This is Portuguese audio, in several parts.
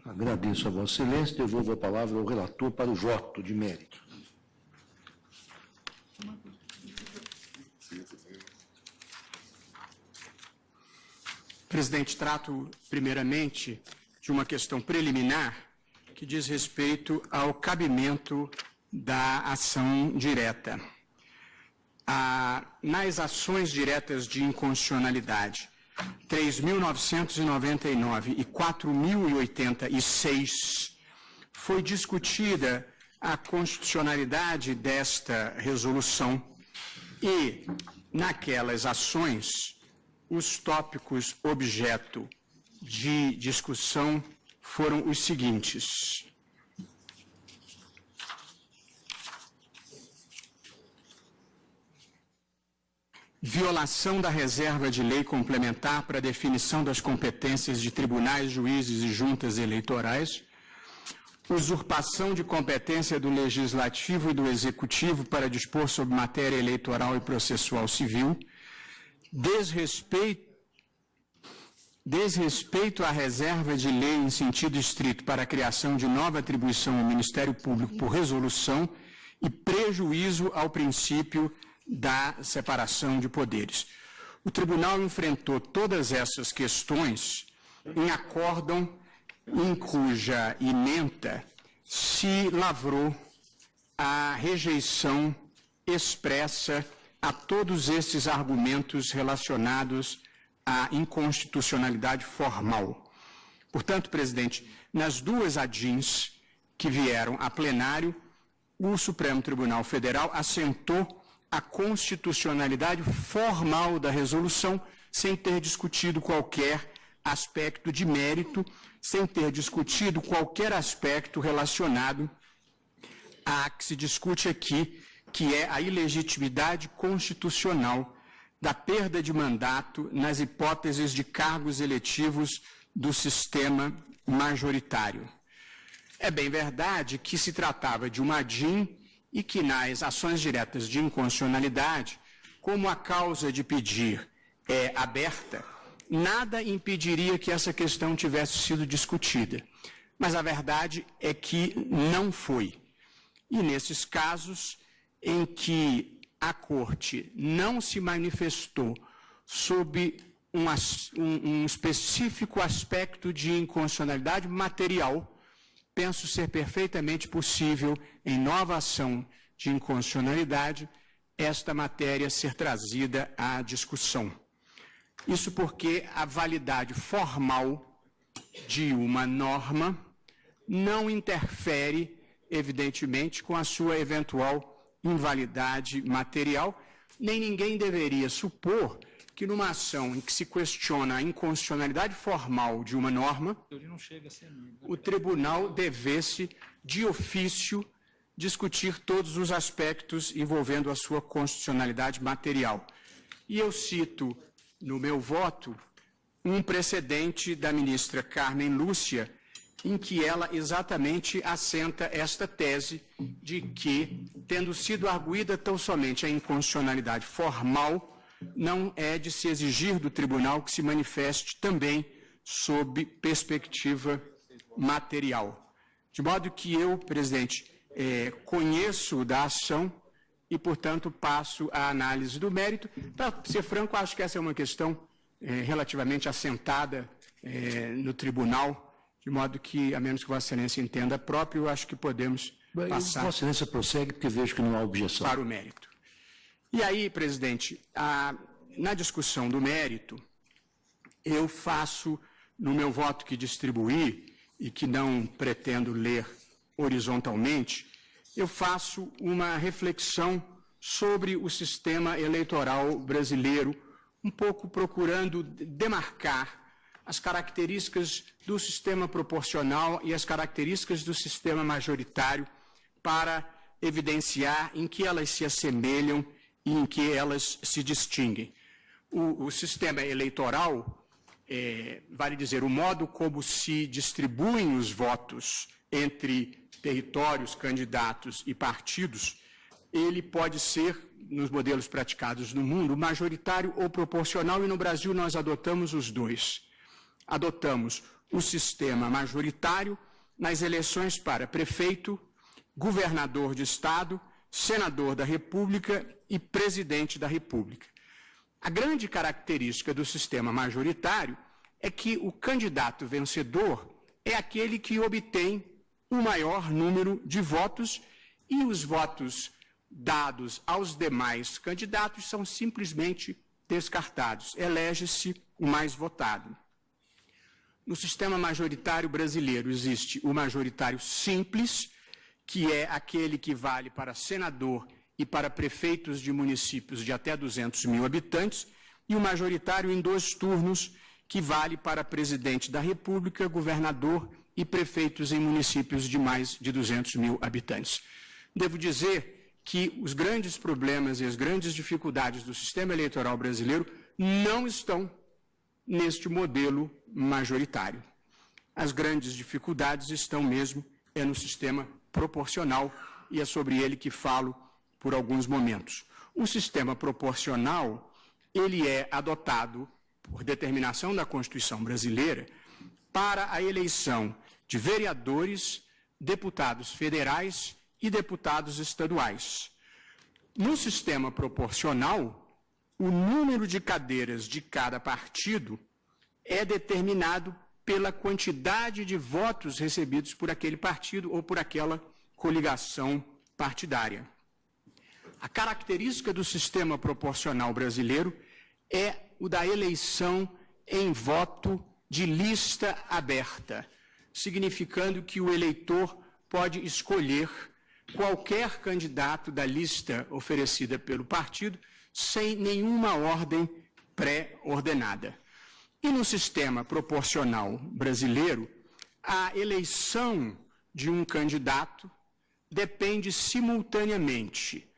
Agradeço a Vossa Excelência, devolvo a palavra ao relator para o voto de mérito. Presidente, trato primeiramente de uma questão preliminar que diz respeito ao cabimento da ação direta. Nas ações diretas de inconstitucionalidade 3.999 e 4.086, foi discutida a constitucionalidade desta resolução e, naquelas ações, os tópicos objeto de discussão foram os seguintes. Violação da reserva de lei complementar para a definição das competências de tribunais, juízes e juntas eleitorais, usurpação de competência do Legislativo e do Executivo para dispor sobre matéria eleitoral e processual civil, desrespeito à reserva de lei em sentido estrito para a criação de nova atribuição ao Ministério Público por resolução e prejuízo ao princípio da separação de poderes. O Tribunal enfrentou todas essas questões em acórdão em cuja ementa se lavrou a rejeição expressa a todos esses argumentos relacionados à inconstitucionalidade formal. Portanto, presidente, nas duas ADINs que vieram a plenário, o Supremo Tribunal Federal assentou a constitucionalidade formal da resolução, sem ter discutido qualquer aspecto de mérito, sem ter discutido qualquer aspecto relacionado a que se discute aqui, que é a ilegitimidade constitucional da perda de mandato nas hipóteses de cargos eletivos do sistema majoritário. É bem verdade que se tratava de uma ADIN e que nas ações diretas de inconstitucionalidade, como a causa de pedir é aberta, nada impediria que essa questão tivesse sido discutida. Mas a verdade é que não foi. E nesses casos em que a Corte não se manifestou sob um específico aspecto de inconstitucionalidade material, penso ser perfeitamente possível, em nova ação de inconstitucionalidade, esta matéria ser trazida à discussão. Isso porque a validade formal de uma norma não interfere, evidentemente, com a sua eventual invalidade material, nem ninguém deveria supor que numa ação em que se questiona a inconstitucionalidade formal de uma norma, o tribunal devesse, de ofício, discutir todos os aspectos envolvendo a sua constitucionalidade material. E eu cito, no meu voto, um precedente da ministra Carmen Lúcia, em que ela exatamente assenta esta tese de que, tendo sido arguída tão somente a inconstitucionalidade formal, não é de se exigir do tribunal que se manifeste também sob perspectiva material. De modo que eu, presidente, conheço da ação e, portanto, passo à análise do mérito. Para ser franco, acho que essa é uma questão relativamente assentada no tribunal, de modo que, a menos que Vossa Excelência entenda próprio, eu acho que podemos passar. Vossa Excelência prossegue, porque vejo que não há objeção. Para o mérito. E aí, presidente, na discussão do mérito, eu faço, no meu voto que distribuí, e que não pretendo ler horizontalmente, eu faço uma reflexão sobre o sistema eleitoral brasileiro, um pouco procurando demarcar as características do sistema proporcional e as características do sistema majoritário para evidenciar em que elas se assemelham e em que elas se distinguem. O sistema eleitoral, vale dizer, o modo como se distribuem os votos entre territórios, candidatos e partidos, ele pode ser, nos modelos praticados no mundo, majoritário ou proporcional, e no Brasil nós adotamos os dois. Adotamos o sistema majoritário nas eleições para prefeito, governador de estado, senador da República e presidente da República. A grande característica do sistema majoritário é que o candidato vencedor é aquele que obtém o maior número de votos e os votos dados aos demais candidatos são simplesmente descartados. Elege-se o mais votado. No sistema majoritário brasileiro existe o majoritário simples, que é aquele que vale para senador e para prefeitos de municípios de até 200 mil habitantes, e o majoritário em 2 turnos, que vale para presidente da República, governador e prefeitos em municípios de mais de 200 mil habitantes. Devo dizer que os grandes problemas e as grandes dificuldades do sistema eleitoral brasileiro não estão neste modelo majoritário. As grandes dificuldades estão mesmo no sistema proporcional, e é sobre ele que falo por alguns momentos. O sistema proporcional, ele é adotado por determinação da Constituição brasileira para a eleição de vereadores, deputados federais e deputados estaduais. No sistema proporcional, o número de cadeiras de cada partido é determinado pela quantidade de votos recebidos por aquele partido ou por aquela coligação partidária. A característica do sistema proporcional brasileiro é o da eleição em voto de lista aberta, significando que o eleitor pode escolher qualquer candidato da lista oferecida pelo partido sem nenhuma ordem pré-ordenada. E no sistema proporcional brasileiro, a eleição de um candidato depende simultaneamente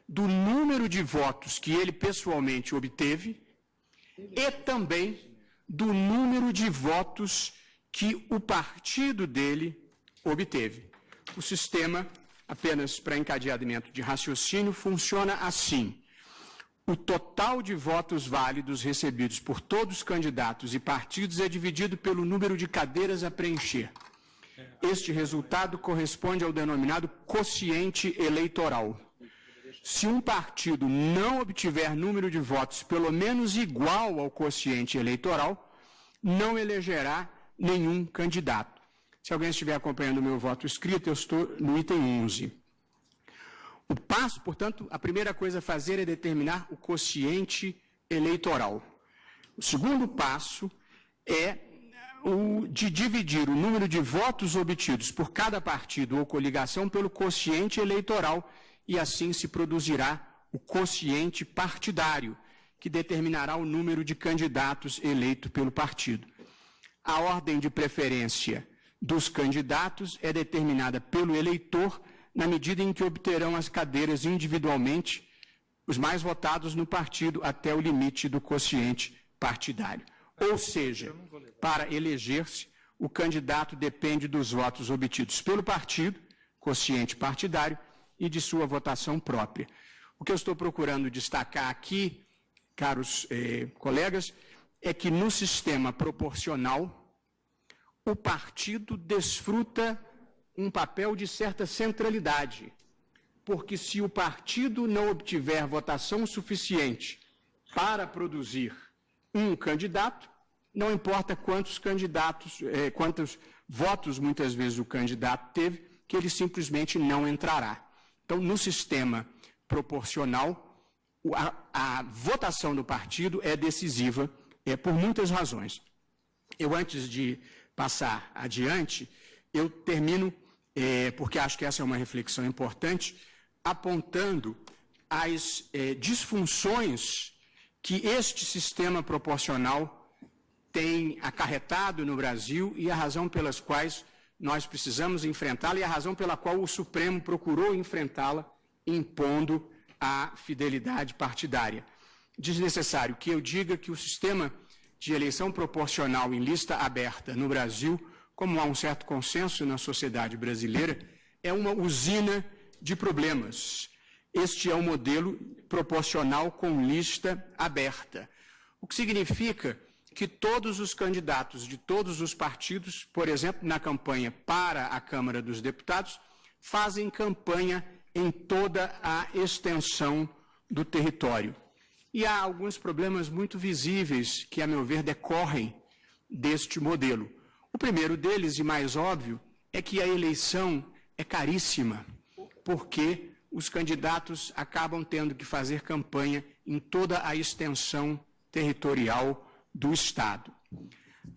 do número de votos que ele pessoalmente obteve e também do número de votos que o partido dele obteve. O sistema, apenas para encadeamento de raciocínio, funciona assim. O total de votos válidos recebidos por todos os candidatos e partidos é dividido pelo número de cadeiras a preencher. Este resultado corresponde ao denominado quociente eleitoral. Se um partido não obtiver número de votos pelo menos igual ao quociente eleitoral, não elegerá nenhum candidato. Se alguém estiver acompanhando o meu voto escrito, eu estou no item 11. O passo, portanto, a primeira coisa a fazer é determinar o quociente eleitoral. O segundo passo é o de dividir o número de votos obtidos por cada partido ou coligação pelo quociente eleitoral, e assim se produzirá o quociente partidário, que determinará o número de candidatos eleitos pelo partido. A ordem de preferência dos candidatos é determinada pelo eleitor na medida em que obterão as cadeiras individualmente, os mais votados no partido, até o limite do quociente partidário. Ou seja, para eleger-se, o candidato depende dos votos obtidos pelo partido, quociente partidário, e de sua votação própria. O que eu estou procurando destacar aqui, caros colegas, é que no sistema proporcional, o partido desfruta um papel de certa centralidade, porque se o partido não obtiver votação suficiente para produzir um candidato, não importa quantos votos muitas vezes o candidato teve, que ele simplesmente não entrará. Então, no sistema proporcional, a votação do partido é decisiva por muitas razões. Eu, antes de passar adiante, eu termino, porque acho que essa é uma reflexão importante, apontando as disfunções que este sistema proporcional tem acarretado no Brasil e a razão pelas quais nós precisamos enfrentá-la e a razão pela qual o Supremo procurou enfrentá-la, impondo a fidelidade partidária. Desnecessário que eu diga que o sistema de eleição proporcional em lista aberta no Brasil, como há um certo consenso na sociedade brasileira, é uma usina de problemas. Este é o modelo proporcional com lista aberta, o que significa que todos os candidatos de todos os partidos, por exemplo, na campanha para a Câmara dos Deputados, fazem campanha em toda a extensão do território. E há alguns problemas muito visíveis que, a meu ver, decorrem deste modelo. O primeiro deles, e mais óbvio, é que a eleição é caríssima, porque os candidatos acabam tendo que fazer campanha em toda a extensão territorial do Estado.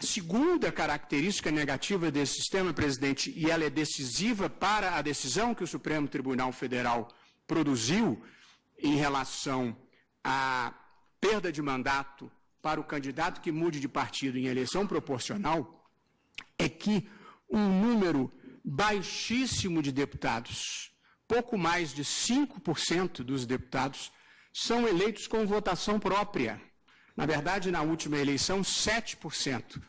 Segunda característica negativa desse sistema, presidente, e ela é decisiva para a decisão que o Supremo Tribunal Federal produziu em relação à perda de mandato para o candidato que mude de partido em eleição proporcional, é que um número baixíssimo de deputados, pouco mais de 5% dos deputados, são eleitos com votação própria. Na verdade, na última eleição, 7%.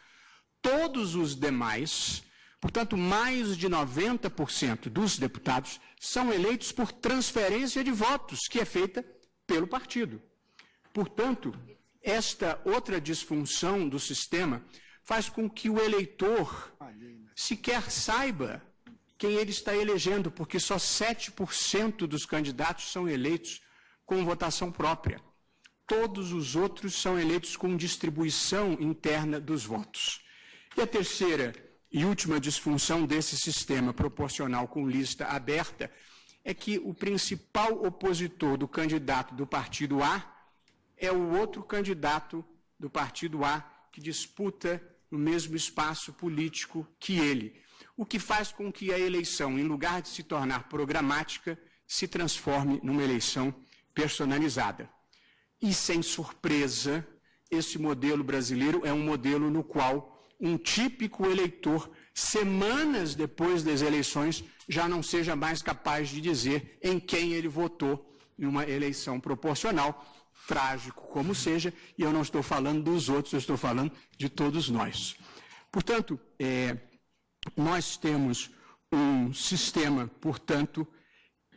Todos os demais, portanto, mais de 90% dos deputados, são eleitos por transferência de votos, que é feita pelo partido. Portanto, esta outra disfunção do sistema faz com que o eleitor sequer saiba quem ele está elegendo, porque só 7% dos candidatos são eleitos com votação própria. Todos os outros são eleitos com distribuição interna dos votos. E a terceira e última disfunção desse sistema proporcional com lista aberta é que o principal opositor do candidato do partido A é o outro candidato do partido A que disputa no mesmo espaço político que ele, o que faz com que a eleição, em lugar de se tornar programática, se transforme numa eleição personalizada. E, sem surpresa, esse modelo brasileiro é um modelo no qual um típico eleitor, semanas depois das eleições, já não seja mais capaz de dizer em quem ele votou numa eleição proporcional, trágico como seja, e eu não estou falando dos outros, eu estou falando de todos nós. Portanto, nós temos um sistema, portanto,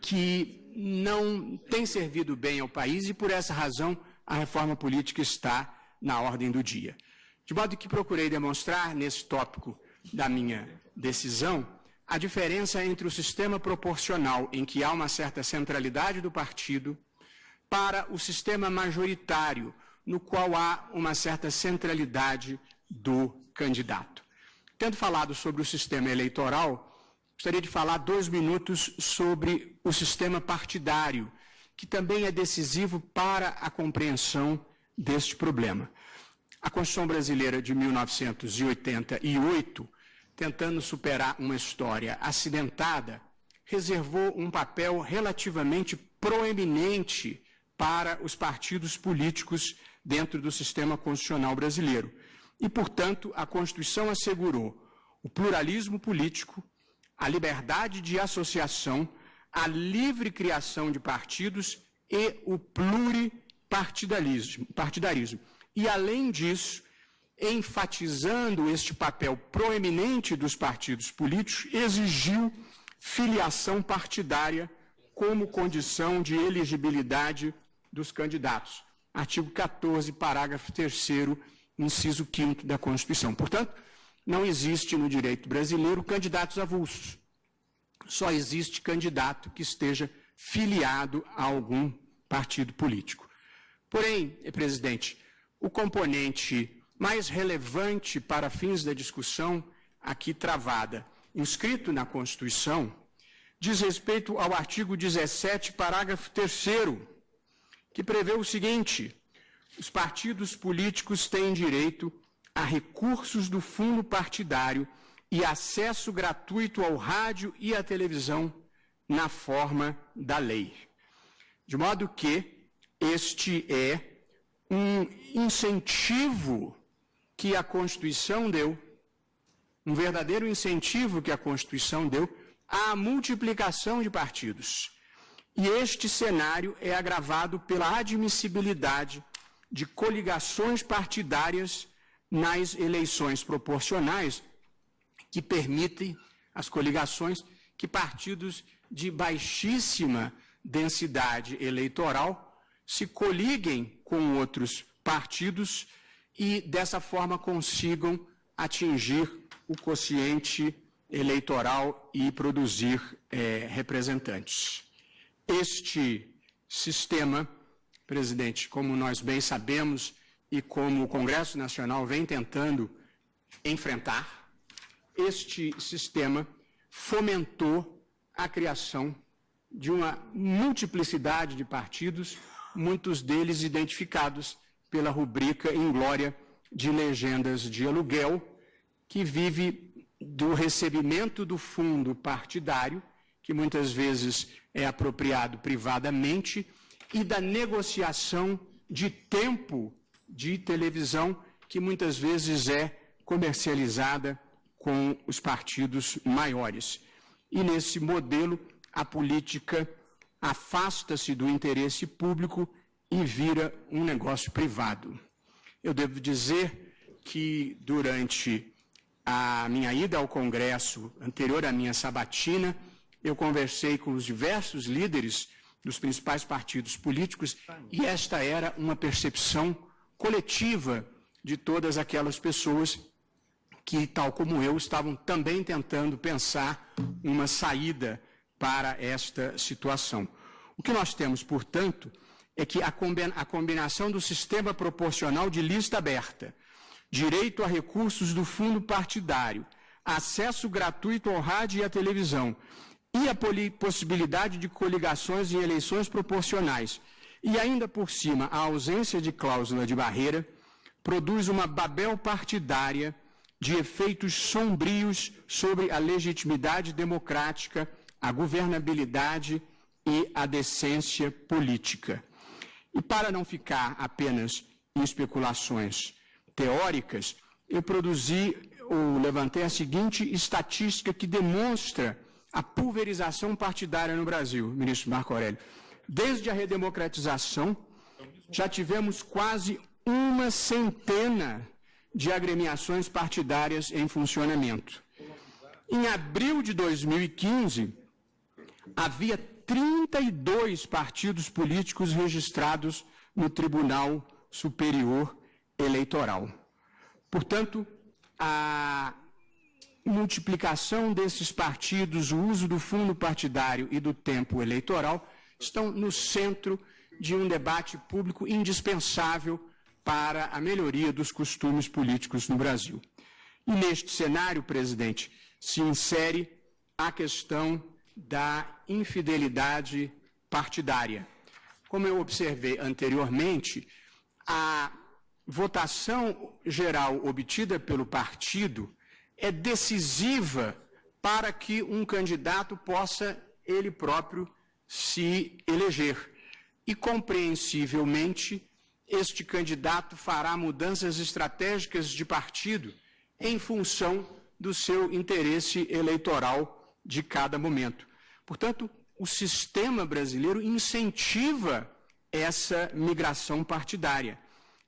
que não tem servido bem ao país e, por essa razão, a reforma política está na ordem do dia. De modo que procurei demonstrar, nesse tópico da minha decisão, a diferença entre o sistema proporcional, em que há uma certa centralidade do partido, para o sistema majoritário, no qual há uma certa centralidade do candidato. Tendo falado sobre o sistema eleitoral, gostaria de falar 2 minutos sobre o sistema partidário, que também é decisivo para a compreensão deste problema. A Constituição Brasileira de 1988, tentando superar uma história acidentada, reservou um papel relativamente proeminente para os partidos políticos dentro do sistema constitucional brasileiro. E, portanto, a Constituição assegurou o pluralismo político, a liberdade de associação, a livre criação de partidos e o pluripartidarismo. E, além disso, enfatizando este papel proeminente dos partidos políticos, exigiu filiação partidária como condição de elegibilidade dos candidatos. Artigo 14, parágrafo 3º, inciso 5º da Constituição. Portanto, não existe no direito brasileiro candidatos avulsos. Só existe candidato que esteja filiado a algum partido político. Porém, presidente, o componente mais relevante para fins da discussão aqui travada, inscrito na Constituição, diz respeito ao artigo 17, parágrafo 3º, que prevê o seguinte: os partidos políticos têm direito a recursos do fundo partidário e acesso gratuito ao rádio e à televisão na forma da lei. De modo que este é um incentivo que a Constituição deu, um verdadeiro incentivo que a Constituição deu à multiplicação de partidos. E este cenário é agravado pela admissibilidade de coligações partidárias nas eleições proporcionais, que permitem as coligações que partidos de baixíssima densidade eleitoral se coliguem com outros partidos e, dessa forma, consigam atingir o quociente eleitoral e produzir representantes. Este sistema, presidente, como nós bem sabemos e como o Congresso Nacional vem tentando enfrentar, este sistema fomentou a criação de uma multiplicidade de partidos, muitos deles identificados pela rubrica inglória de legendas de aluguel, que vive do recebimento do fundo partidário, que muitas vezes é apropriado privadamente, e da negociação de tempo de televisão, que muitas vezes é comercializada com os partidos maiores. E nesse modelo, a política afasta-se do interesse público e vira um negócio privado. Eu devo dizer que, durante a minha ida ao Congresso, anterior à minha sabatina, eu conversei com os diversos líderes dos principais partidos políticos e esta era uma percepção coletiva de todas aquelas pessoas que, tal como eu, estavam também tentando pensar uma saída para esta situação. O que nós temos, portanto, é que a combinação do sistema proporcional de lista aberta, direito a recursos do fundo partidário, acesso gratuito ao rádio e à televisão e a possibilidade de coligações em eleições proporcionais e, ainda por cima, a ausência de cláusula de barreira, produz uma babel partidária de efeitos sombrios sobre a legitimidade democrática, a governabilidade e a decência política. E para não ficar apenas em especulações teóricas, eu levantei a seguinte estatística que demonstra a pulverização partidária no Brasil, ministro Marco Aurélio. Desde a redemocratização, já tivemos quase 100 de agremiações partidárias em funcionamento. Em abril de 2015, havia 32 partidos políticos registrados no Tribunal Superior Eleitoral. Portanto, a multiplicação desses partidos, o uso do fundo partidário e do tempo eleitoral estão no centro de um debate público indispensável para a melhoria dos costumes políticos no Brasil. E neste cenário, presidente, se insere a questão da infidelidade partidária. Como eu observei anteriormente, a votação geral obtida pelo partido é decisiva para que um candidato possa, ele próprio, se eleger. E, compreensivelmente, este candidato fará mudanças estratégicas de partido em função do seu interesse eleitoral de cada momento. Portanto, o sistema brasileiro incentiva essa migração partidária.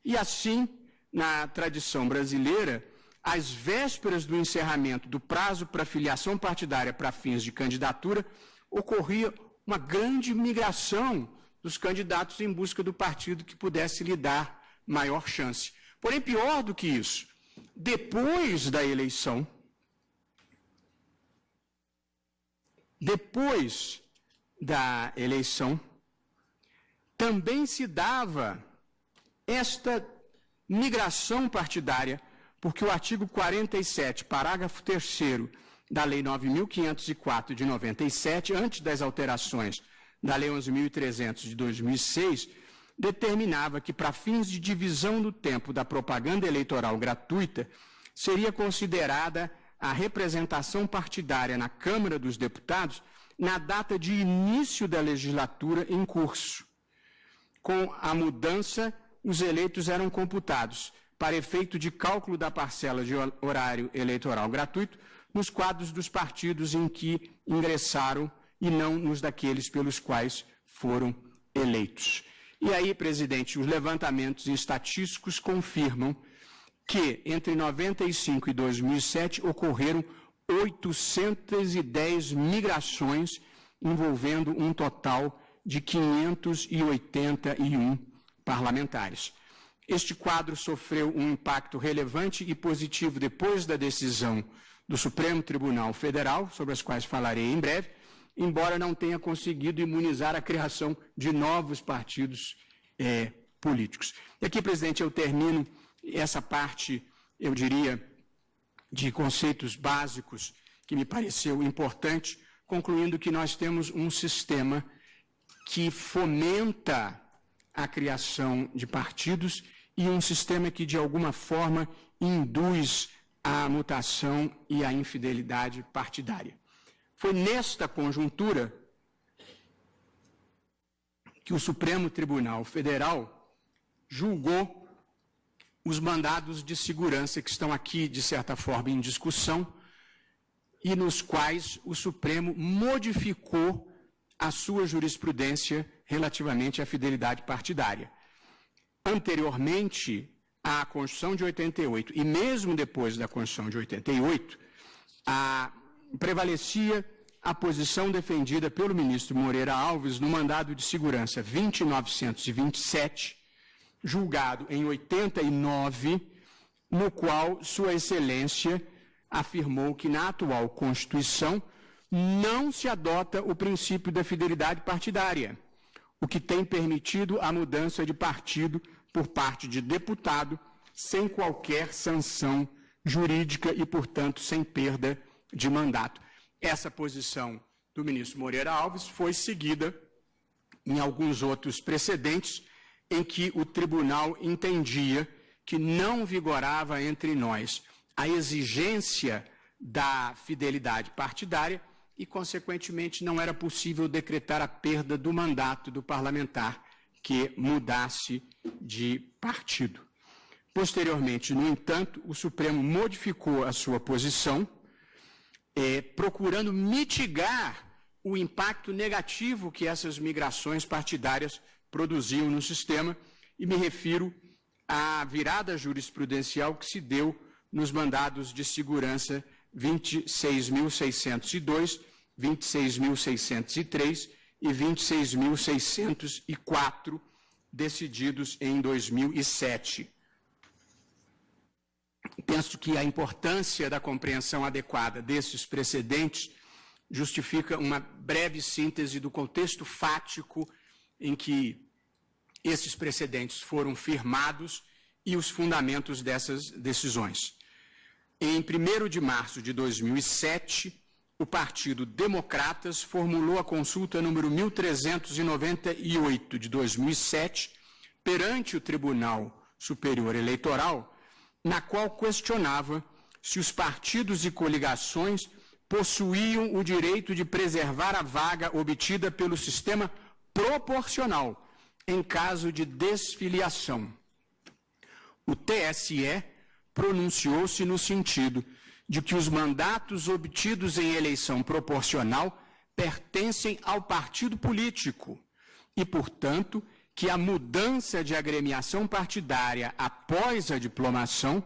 E assim, na tradição brasileira, às vésperas do encerramento do prazo para filiação partidária para fins de candidatura, ocorria uma grande migração dos candidatos em busca do partido que pudesse lhe dar maior chance. Porém, pior do que isso, depois da eleição, também se dava esta migração partidária, porque o artigo 47, parágrafo 3º da Lei 9.504 de 97, antes das alterações da Lei 11.300 de 2006, determinava que, para fins de divisão do tempo da propaganda eleitoral gratuita, seria considerada a representação partidária na Câmara dos Deputados na data de início da legislatura em curso. Com a mudança, os eleitos eram computados, para efeito de cálculo da parcela de horário eleitoral gratuito, nos quadros dos partidos em que ingressaram e não nos daqueles pelos quais foram eleitos. E aí, presidente, os levantamentos estatísticos confirmam que, entre 95 e 2007, ocorreram 810 migrações, envolvendo um total de 581 parlamentares. Este quadro sofreu um impacto relevante e positivo depois da decisão do Supremo Tribunal Federal, sobre as quais falarei em breve, embora não tenha conseguido imunizar a criação de novos partidos políticos. E aqui, presidente, eu termino essa parte, eu diria, de conceitos básicos que me pareceu importante, concluindo que nós temos um sistema que fomenta a criação de partidos e um sistema que, de alguma forma, induz a mutação e a infidelidade partidária. Foi nesta conjuntura que o Supremo Tribunal Federal julgou os mandados de segurança que estão aqui, de certa forma, em discussão, e nos quais o Supremo modificou a sua jurisprudência relativamente à fidelidade partidária. Anteriormente à Constituição de 88, e mesmo depois da Constituição de 88, prevalecia a posição defendida pelo ministro Moreira Alves no mandado de segurança 20.927, julgado em 89, no qual Sua Excelência afirmou que na atual Constituição não se adota o princípio da fidelidade partidária, o que tem permitido a mudança de partido por parte de deputado sem qualquer sanção jurídica e, portanto, sem perda de mandato. Essa posição do ministro Moreira Alves foi seguida em alguns outros precedentes em que o tribunal entendia que não vigorava entre nós a exigência da fidelidade partidária e, consequentemente, não era possível decretar a perda do mandato do parlamentar que mudasse de partido. Posteriormente, no entanto, o Supremo modificou a sua posição, procurando mitigar o impacto negativo que essas migrações partidárias produziam no sistema, e me refiro à virada jurisprudencial que se deu nos mandados de segurança 26.602, 26.603 e 26.604, decididos em 2007. Penso que a importância da compreensão adequada desses precedentes justifica uma breve síntese do contexto fático em que esses precedentes foram firmados e os fundamentos dessas decisões. Em 1º de março de 2007, o Partido Democratas formulou a consulta número 1398 de 2007 perante o Tribunal Superior Eleitoral, na qual questionava se os partidos e coligações possuíam o direito de preservar a vaga obtida pelo sistema proporcional em caso de desfiliação. O TSE pronunciou-se no sentido de que os mandatos obtidos em eleição proporcional pertencem ao partido político e, portanto, que a mudança de agremiação partidária após a diplomação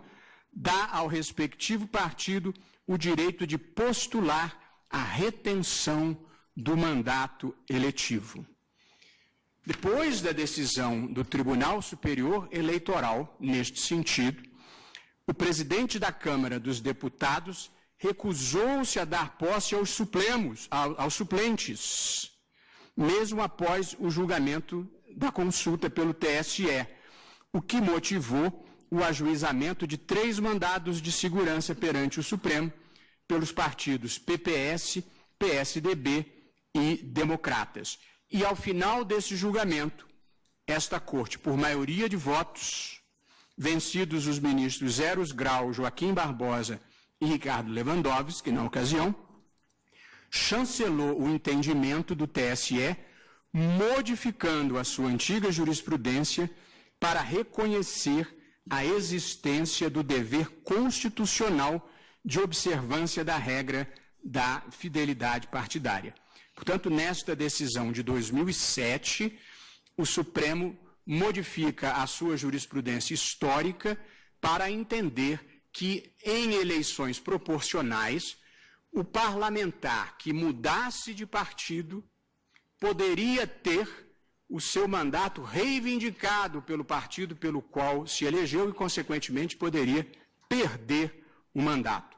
dá ao respectivo partido o direito de postular a retenção do mandato eletivo. Depois da decisão do Tribunal Superior Eleitoral, neste sentido, o presidente da Câmara dos Deputados recusou-se a dar posse aos suplentes, mesmo após o julgamento da consulta pelo TSE, o que motivou o ajuizamento de 3 mandados de segurança perante o Supremo pelos partidos PPS, PSDB e Democratas. E, ao final desse julgamento, esta Corte, por maioria de votos, vencidos os ministros Eros Grau, Joaquim Barbosa e Ricardo Lewandowski, na ocasião, chancelou o entendimento do TSE, modificando a sua antiga jurisprudência para reconhecer a existência do dever constitucional de observância da regra da fidelidade partidária. Portanto, nesta decisão de 2007, o Supremo modifica a sua jurisprudência histórica para entender que, em eleições proporcionais, o parlamentar que mudasse de partido poderia ter o seu mandato reivindicado pelo partido pelo qual se elegeu e, consequentemente, poderia perder o mandato.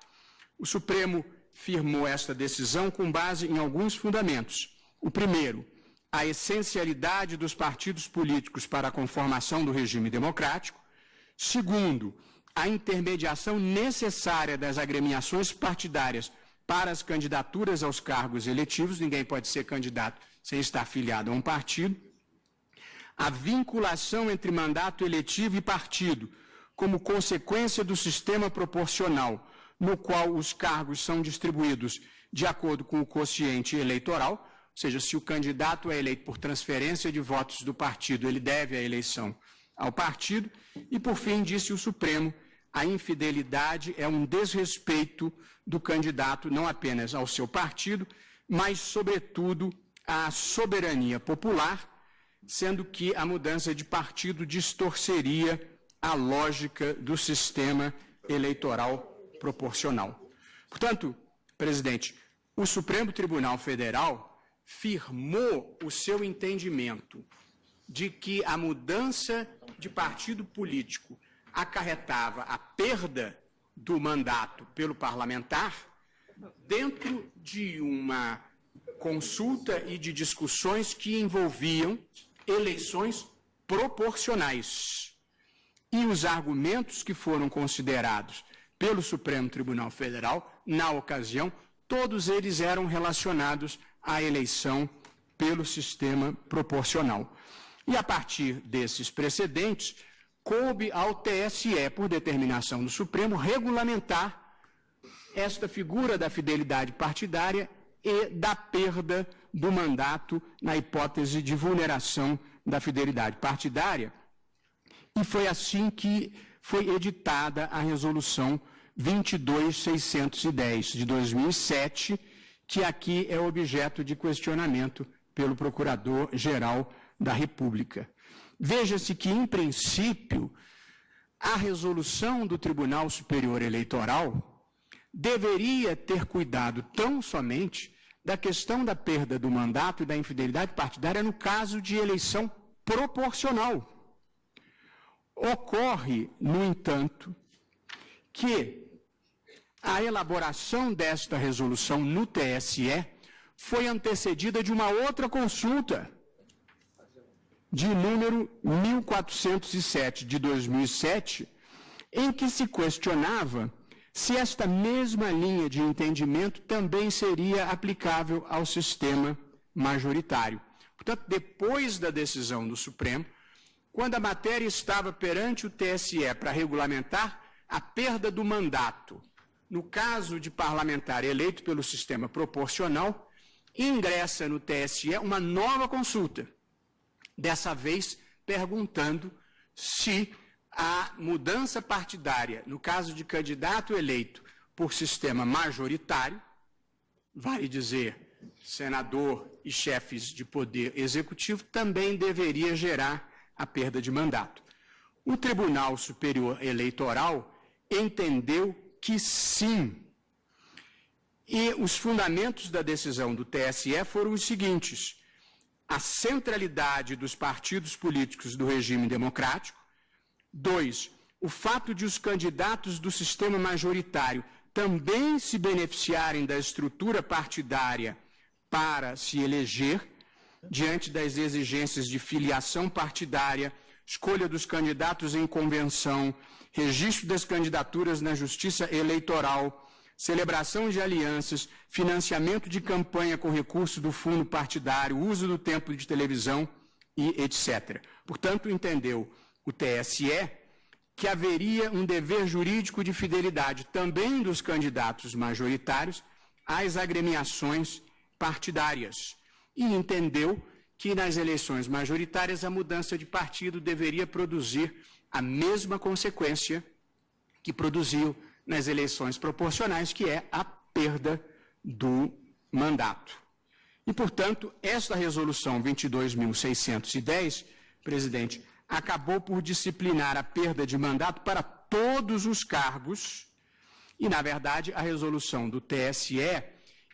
O Supremo firmou esta decisão com base em alguns fundamentos. O primeiro, a essencialidade dos partidos políticos para a conformação do regime democrático. Segundo, a intermediação necessária das agremiações partidárias para as candidaturas aos cargos eletivos. Ninguém pode ser candidato sem estar afiliado a um partido. A vinculação entre mandato eletivo e partido, como consequência do sistema proporcional, no qual os cargos são distribuídos de acordo com o quociente eleitoral, ou seja, se o candidato é eleito por transferência de votos do partido, ele deve a eleição ao partido. E, por fim, disse o Supremo, a infidelidade é um desrespeito do candidato não apenas ao seu partido, mas, sobretudo, à soberania popular, sendo que a mudança de partido distorceria a lógica do sistema eleitoral proporcional. Portanto, presidente, o Supremo Tribunal Federal firmou o seu entendimento de que a mudança de partido político acarretava a perda do mandato pelo parlamentar dentro de uma consulta e de discussões que envolviam eleições proporcionais. E os argumentos que foram considerados pelo Supremo Tribunal Federal, na ocasião, todos eles eram relacionados à eleição pelo sistema proporcional. E a partir desses precedentes, coube ao TSE, por determinação do Supremo, regulamentar esta figura da fidelidade partidária e da perda do mandato na hipótese de vulneração da fidelidade partidária. E foi assim que foi editada a Resolução 22.610 de 2007, que aqui é objeto de questionamento pelo Procurador-Geral da República. Veja-se que, em princípio, a resolução do Tribunal Superior Eleitoral deveria ter cuidado tão somente da questão da perda do mandato e da infidelidade partidária no caso de eleição proporcional. Ocorre, no entanto, que a elaboração desta resolução no TSE foi antecedida de uma outra consulta, de número 1407 de 2007, em que se questionava se esta mesma linha de entendimento também seria aplicável ao sistema majoritário. Portanto, depois da decisão do Supremo, quando a matéria estava perante o TSE para regulamentar a perda do mandato, no caso de parlamentar eleito pelo sistema proporcional, ingressa no TSE uma nova consulta, dessa vez perguntando se a mudança partidária, no caso de candidato eleito por sistema majoritário, vale dizer, senador e chefes de poder executivo, também deveria gerar a perda de mandato. O Tribunal Superior Eleitoral entendeu que sim. E os fundamentos da decisão do TSE foram os seguintes: a centralidade dos partidos políticos do regime democrático. 2, o fato de os candidatos do sistema majoritário também se beneficiarem da estrutura partidária para se eleger, diante das exigências de filiação partidária, escolha dos candidatos em convenção, registro das candidaturas na Justiça Eleitoral, celebração de alianças, financiamento de campanha com recurso do fundo partidário, uso do tempo de televisão e etc. Portanto, entendeu o TSE que haveria um dever jurídico de fidelidade também dos candidatos majoritários às agremiações partidárias e entendeu que nas eleições majoritárias a mudança de partido deveria produzir a mesma consequência que produziu nas eleições proporcionais, que é a perda do mandato. E, portanto, esta resolução 22.610, presidente, acabou por disciplinar a perda de mandato para todos os cargos e, na verdade, a resolução do TSE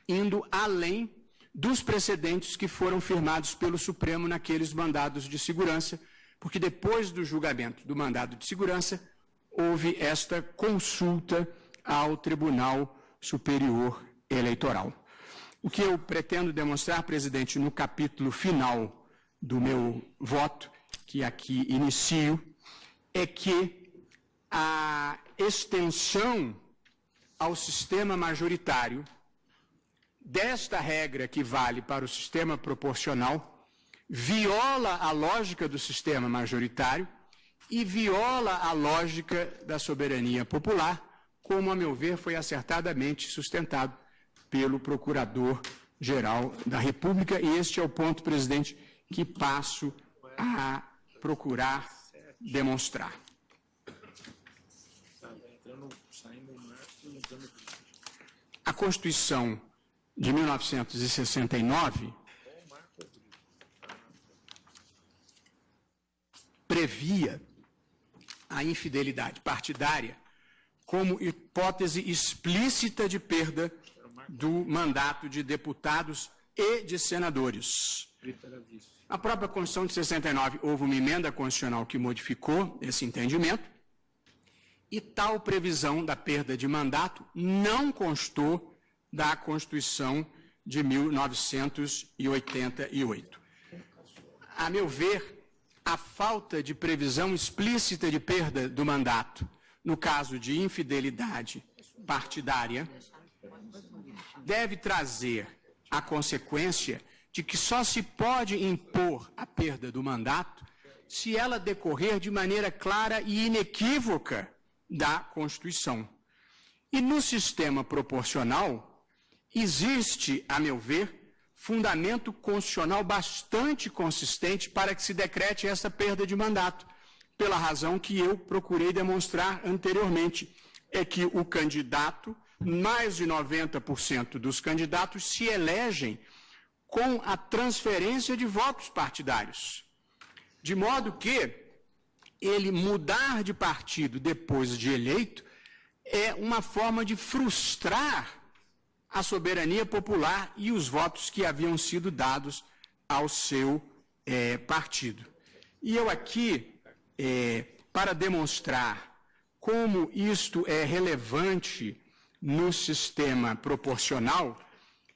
indo além dos precedentes que foram firmados pelo Supremo naqueles mandados de segurança, porque depois do julgamento do mandado de segurança, houve esta consulta ao Tribunal Superior Eleitoral. O que eu pretendo demonstrar, presidente, no capítulo final do meu voto, que aqui inicio, é que a extensão ao sistema majoritário desta regra que vale para o sistema proporcional viola a lógica do sistema majoritário e viola a lógica da soberania popular, como, a meu ver, foi acertadamente sustentado pelo Procurador-Geral da República. E este é o ponto, presidente, que passo a procurar demonstrar. A Constituição de 1969 previa a infidelidade partidária como hipótese explícita de perda do mandato de deputados e de senadores. Na própria Constituição de 69 houve uma emenda constitucional que modificou esse entendimento e tal previsão da perda de mandato não constou da Constituição de 1988. A meu ver, a falta de previsão explícita de perda do mandato no caso de infidelidade partidária deve trazer a consequência de que só se pode impor a perda do mandato se ela decorrer de maneira clara e inequívoca da Constituição. E no sistema proporcional existe, a meu ver, fundamento constitucional bastante consistente para que se decrete essa perda de mandato, pela razão que eu procurei demonstrar anteriormente, é que o candidato, mais de 90% dos candidatos se elegem com a transferência de votos partidários, de modo que ele mudar de partido depois de eleito é uma forma de frustrar a soberania popular e os votos que haviam sido dados ao seu partido. E eu aqui, para demonstrar como isto é relevante no sistema proporcional,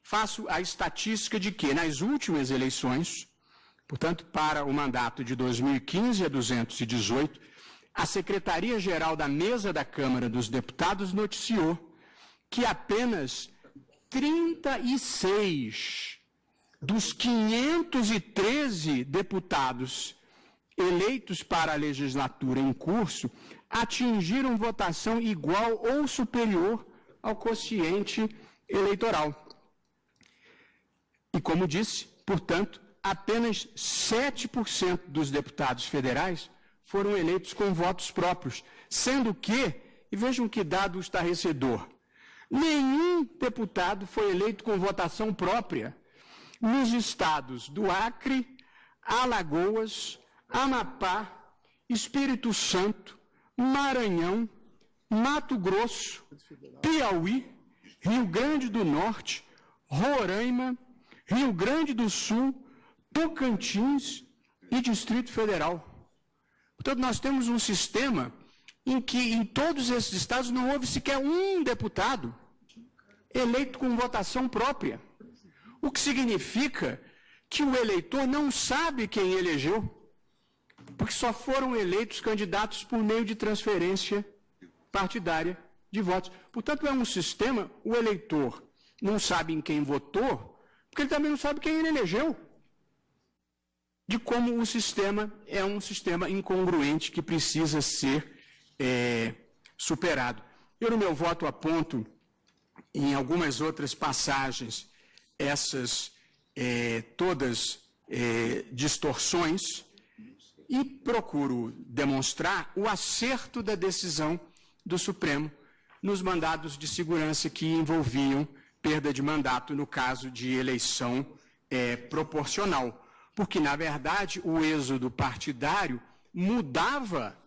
faço a estatística de que, nas últimas eleições, portanto, para o mandato de 2015 a 218, a Secretaria-Geral da Mesa da Câmara dos Deputados noticiou que apenas 36 dos 513 deputados eleitos para a legislatura em curso atingiram votação igual ou superior ao quociente eleitoral. E, como disse, portanto, apenas 7% dos deputados federais foram eleitos com votos próprios, sendo que, e vejam que dado estarrecedor, nenhum deputado foi eleito com votação própria nos estados do Acre, Alagoas, Amapá, Espírito Santo, Maranhão, Mato Grosso, Piauí, Rio Grande do Norte, Roraima, Rio Grande do Sul, Tocantins e Distrito Federal. Portanto, nós temos um sistema em que em todos esses estados não houve sequer um deputado eleito com votação própria. O que significa que o eleitor não sabe quem elegeu, porque só foram eleitos candidatos por meio de transferência partidária de votos. Portanto, é um sistema, o eleitor não sabe em quem votou, porque ele também não sabe quem ele elegeu. De como o sistema é um sistema incongruente que precisa ser superado. Eu, no meu voto, aponto em algumas outras passagens essas todas distorções e procuro demonstrar o acerto da decisão do Supremo nos mandados de segurança que envolviam perda de mandato no caso de eleição proporcional. Porque, na verdade, o êxodo partidário mudava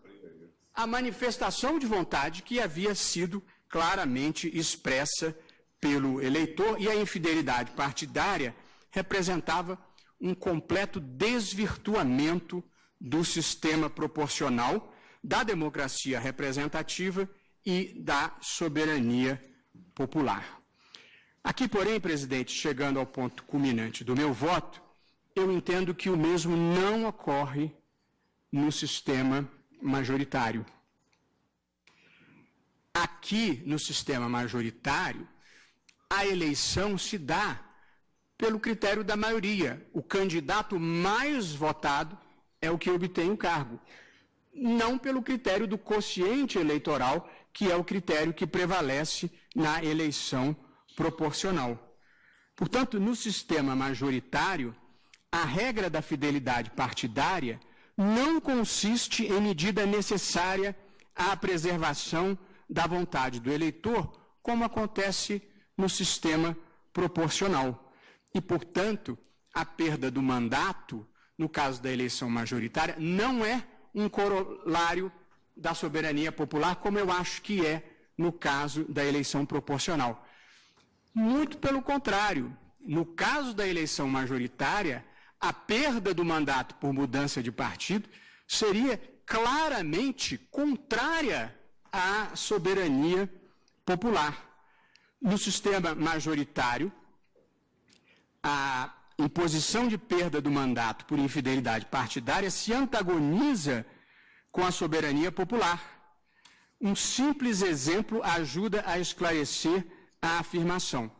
a manifestação de vontade que havia sido claramente expressa pelo eleitor, e a infidelidade partidária representava um completo desvirtuamento do sistema proporcional, da democracia representativa e da soberania popular. Aqui, porém, presidente, chegando ao ponto culminante do meu voto, eu entendo que o mesmo não ocorre no sistema majoritário. Aqui, no sistema majoritário, a eleição se dá pelo critério da maioria. O candidato mais votado é o que obtém o cargo, não pelo critério do quociente eleitoral, que é o critério que prevalece na eleição proporcional. Portanto, no sistema majoritário, a regra da fidelidade partidária não consiste em medida necessária à preservação da vontade do eleitor, como acontece no sistema proporcional. E, portanto, a perda do mandato, no caso da eleição majoritária, não é um corolário da soberania popular, como eu acho que é no caso da eleição proporcional. Muito pelo contrário, no caso da eleição majoritária, a perda do mandato por mudança de partido seria claramente contrária à soberania popular. No sistema majoritário, a imposição de perda do mandato por infidelidade partidária se antagoniza com a soberania popular. Um simples exemplo ajuda a esclarecer a afirmação.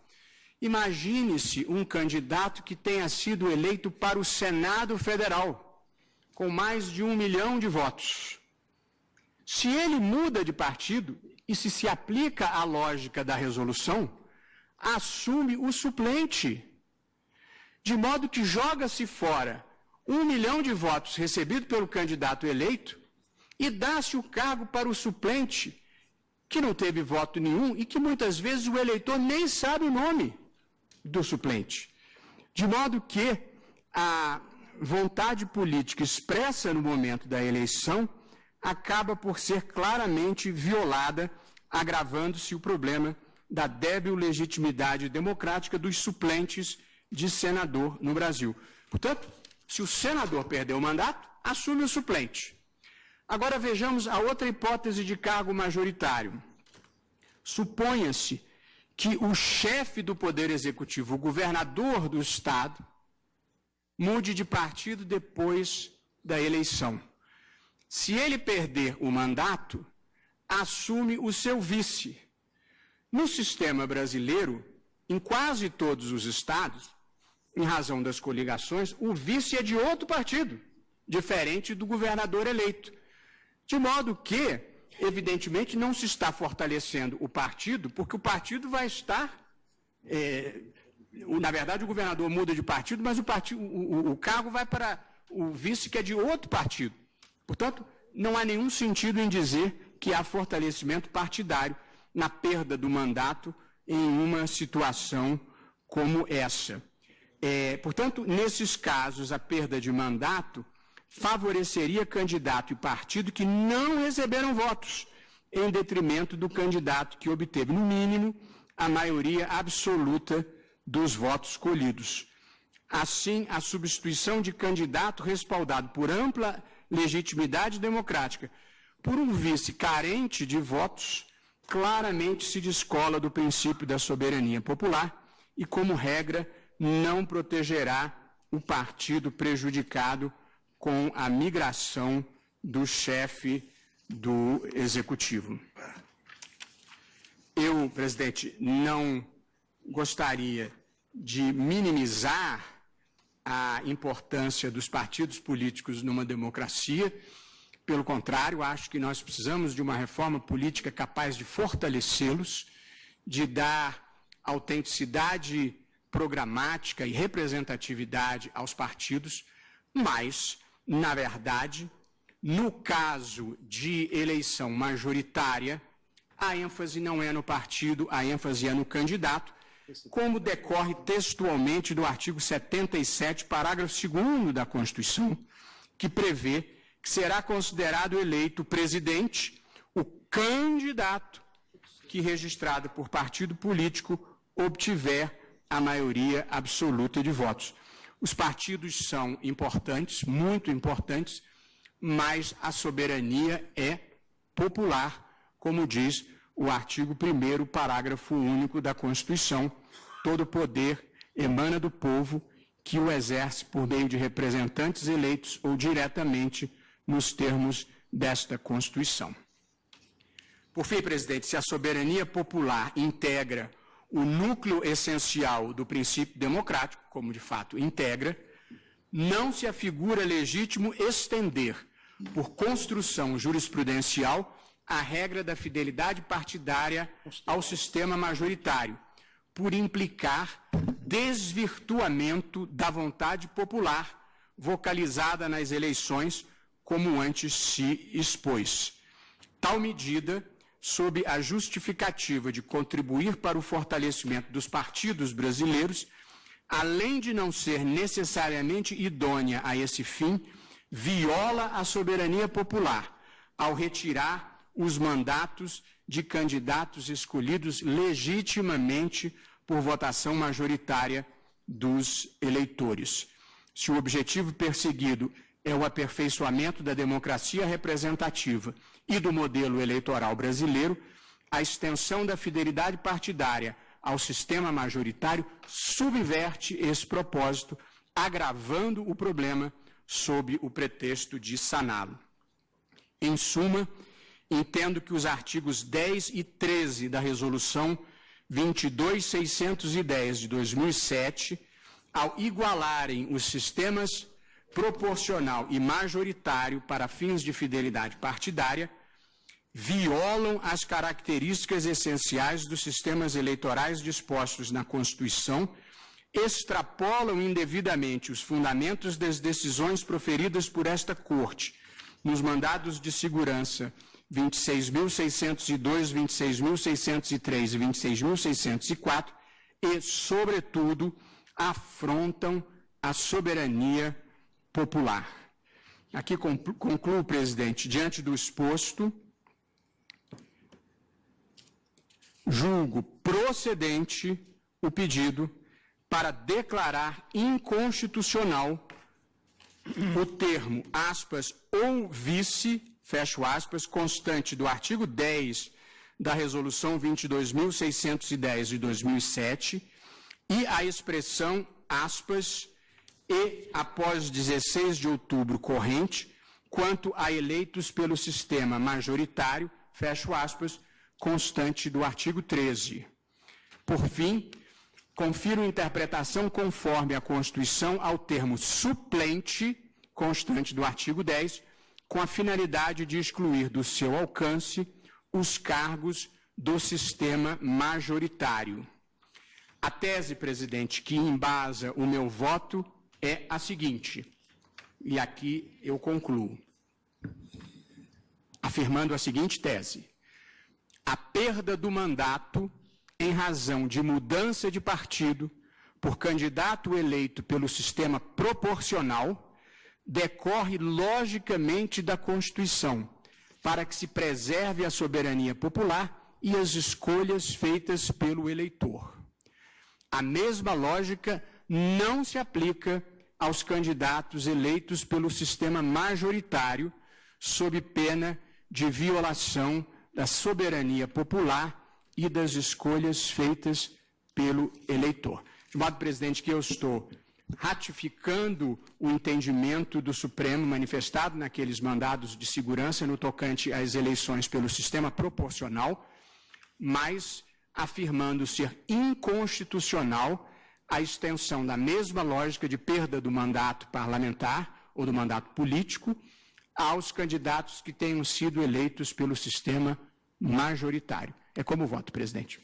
Imagine-se um candidato que tenha sido eleito para o Senado Federal, com mais de 1 milhão de votos. Se ele muda de partido e se aplica a lógica da resolução, assume o suplente, de modo que joga-se fora 1 milhão de votos recebido pelo candidato eleito e dá-se o cargo para o suplente, que não teve voto nenhum e que muitas vezes o eleitor nem sabe o nome do suplente. De modo que a vontade política expressa no momento da eleição acaba por ser claramente violada, agravando-se o problema da débil legitimidade democrática dos suplentes de senador no Brasil. Portanto, se o senador perdeu o mandato, assume o suplente. Agora vejamos a outra hipótese de cargo majoritário. Suponha-se que o chefe do Poder Executivo, o governador do Estado, mude de partido depois da eleição. Se ele perder o mandato, assume o seu vice. No sistema brasileiro, em quase todos os estados, em razão das coligações, o vice é de outro partido, diferente do governador eleito. De modo que, evidentemente, não se está fortalecendo o partido, porque o partido vai estar... na verdade, o governador muda de partido, mas o cargo vai para o vice, que é de outro partido. Portanto, não há nenhum sentido em dizer que há fortalecimento partidário na perda do mandato em uma situação como essa. Portanto, nesses casos, a perda de mandato favoreceria candidato e partido que não receberam votos, em detrimento do candidato que obteve, no mínimo, a maioria absoluta dos votos colhidos. Assim, a substituição de candidato respaldado por ampla legitimidade democrática por um vice carente de votos claramente se descola do princípio da soberania popular e, como regra, não protegerá o partido prejudicado com a migração do chefe do Executivo. Eu, presidente, não gostaria de minimizar a importância dos partidos políticos numa democracia. Pelo contrário, acho que nós precisamos de uma reforma política capaz de fortalecê-los, de dar autenticidade programática e representatividade aos partidos, mas, na verdade, no caso de eleição majoritária, a ênfase não é no partido, a ênfase é no candidato, como decorre textualmente do artigo 77, parágrafo 2º da Constituição, que prevê que será considerado eleito presidente o candidato que, registrado por partido político, obtiver a maioria absoluta de votos. Os partidos são importantes, muito importantes, mas a soberania é popular, como diz o artigo 1º, parágrafo único da Constituição. Todo poder emana do povo, que o exerce por meio de representantes eleitos ou diretamente nos termos desta Constituição. Por fim, presidente, se a soberania popular integra o núcleo essencial do princípio democrático, como de fato integra, não se afigura legítimo estender, por construção jurisprudencial, a regra da fidelidade partidária ao sistema majoritário, por implicar desvirtuamento da vontade popular vocalizada nas eleições, como antes se expôs. Tal medida, sob a justificativa de contribuir para o fortalecimento dos partidos brasileiros, além de não ser necessariamente idônea a esse fim, viola a soberania popular ao retirar os mandatos de candidatos escolhidos legitimamente por votação majoritária dos eleitores. Se o objetivo perseguido é o aperfeiçoamento da democracia representativa e do modelo eleitoral brasileiro, a extensão da fidelidade partidária ao sistema majoritário subverte esse propósito, agravando o problema sob o pretexto de saná-lo. Em suma, entendo que os artigos 10 e 13 da Resolução 22.610 de 2007, ao igualarem os sistemas proporcional e majoritário para fins de fidelidade partidária, violam as características essenciais dos sistemas eleitorais dispostos na Constituição, extrapolam indevidamente os fundamentos das decisões proferidas por esta Corte, nos mandados de segurança 26.602, 26.603 e 26.604 e, sobretudo, afrontam a soberania popular. Aqui concluo, presidente, diante do exposto, julgo procedente o pedido para declarar inconstitucional o termo, aspas, ou vice, fecho aspas, constante do artigo 10 da Resolução 22.610 de 2007 e a expressão, aspas, e após 16 de outubro corrente, quanto a eleitos pelo sistema majoritário, fecho aspas, constante do artigo 13. Por fim, confiro interpretação conforme a Constituição ao termo suplente, constante do artigo 10, com a finalidade de excluir do seu alcance os cargos do sistema majoritário. A tese, presidente, que embasa o meu voto é a seguinte, e aqui eu concluo, afirmando a seguinte tese: a perda do mandato em razão de mudança de partido por candidato eleito pelo sistema proporcional decorre logicamente da Constituição, para que se preserve a soberania popular e as escolhas feitas pelo eleitor. A mesma lógica não se aplica aos candidatos eleitos pelo sistema majoritário, sob pena de violação da soberania popular e das escolhas feitas pelo eleitor. De modo, presidente, que eu estou ratificando o entendimento do Supremo manifestado naqueles mandados de segurança no tocante às eleições pelo sistema proporcional, mas afirmando ser inconstitucional a extensão da mesma lógica de perda do mandato parlamentar ou do mandato político aos candidatos que tenham sido eleitos pelo sistema majoritário. É como voto, presidente.